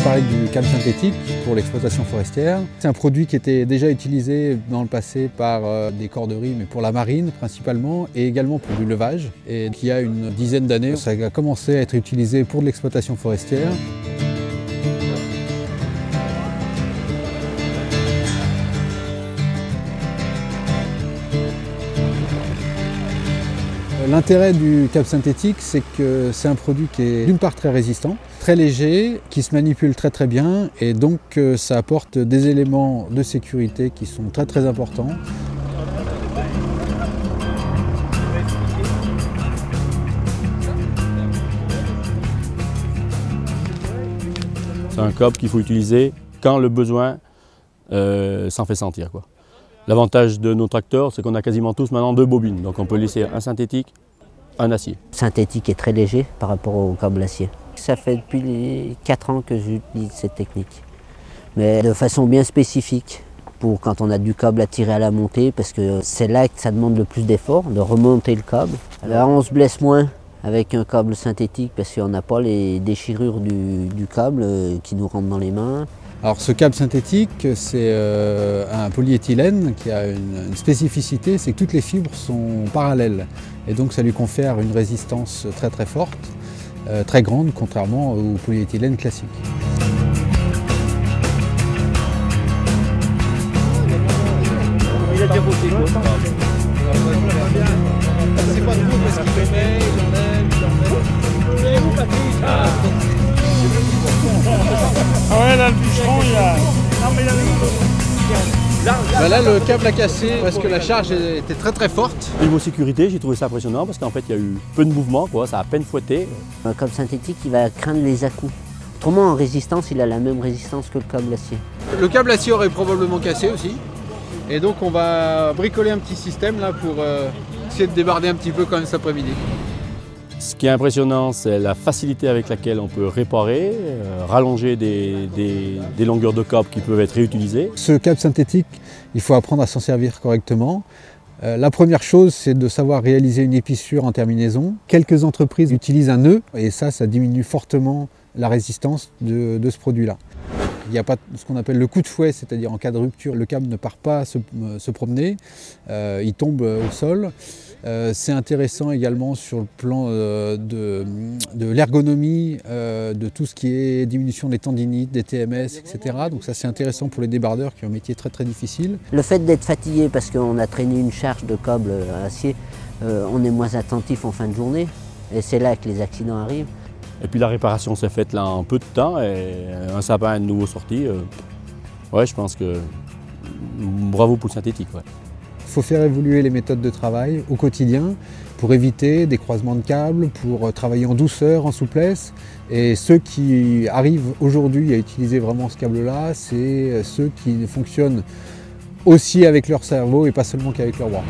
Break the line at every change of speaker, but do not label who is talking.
parler du câble synthétique pour l'exploitation forestière. C'est un produit qui était déjà utilisé dans le passé par des corderies, mais pour la marine principalement, et également pour du levage. Et il y a une dizaine d'années, ça a commencé à être utilisé pour de l'exploitation forestière. L'intérêt du câble synthétique, c'est que c'est un produit qui est d'une part très résistant, très léger, qui se manipule très bien, et donc ça apporte des éléments de sécurité qui sont très importants.
C'est un câble qu'il faut utiliser quand le besoin s'en fait sentir, quoi. L'avantage de nos tracteurs, c'est qu'on a quasiment tous maintenant 2 bobines, donc on peut laisser un synthétique, un acier.
Le synthétique est très léger par rapport au câble acier. Ça fait depuis les 4 ans que j'utilise cette technique, mais de façon bien spécifique, pour quand on a du câble à tirer à la montée, parce que c'est là que ça demande le plus d'efforts, de remonter le câble. Là on se blesse moins avec un câble synthétique, parce qu'on n'a pas les déchirures du câble qui nous rentrent dans les mains.
Alors ce câble synthétique, c'est un polyéthylène qui a une spécificité, c'est que toutes les fibres sont parallèles. Et donc ça lui confère une résistance très forte, très grande, contrairement au polyéthylène classique.
Il a déjà bossé quoi. C'est pas trop parce qu'il le met, il enlève. C'est où Patrick?
Ah ouais, là, le bûcheron, il a... Non, mais
Là, le câble a cassé parce que la charge était très forte.
Niveau sécurité, j'ai trouvé ça impressionnant parce qu'en fait, il y a eu peu de mouvement, quoi, ça a à peine fouetté.
Un câble synthétique, il va craindre les à-coups. Autrement, en résistance, il a la même résistance que le câble acier.
Le câble acier aurait probablement cassé aussi. Et donc on va bricoler un petit système là pour essayer de débarder un petit peu quand même cet après-midi.
Ce qui est impressionnant, c'est la facilité avec laquelle on peut réparer, rallonger des longueurs de câble qui peuvent être réutilisées.
Ce câble synthétique, il faut apprendre à s'en servir correctement. La première chose, c'est de savoir réaliser une épissure en terminaison. Quelques entreprises utilisent un nœud et ça diminue fortement la résistance de ce produit-là. Il n'y a pas ce qu'on appelle le coup de fouet, c'est-à-dire en cas de rupture, le câble ne part pas se promener, il tombe au sol. C'est intéressant également sur le plan de l'ergonomie, de tout ce qui est diminution des tendinites, des TMS, etc. Donc ça c'est intéressant pour les débardeurs qui ont un métier très difficile.
Le fait d'être fatigué parce qu'on a traîné une charge de câble acier, on est moins attentif en fin de journée et c'est là que les accidents arrivent.
Et puis la réparation s'est faite là en peu de temps et un sapin de nouveau sorti. Ouais, je pense que bravo pour le synthétique. Ouais.
Il faut faire évoluer les méthodes de travail au quotidien pour éviter des croisements de câbles, pour travailler en douceur, en souplesse. Et ceux qui arrivent aujourd'hui à utiliser vraiment ce câble-là, c'est ceux qui fonctionnent aussi avec leur cerveau et pas seulement qu'avec leur bras.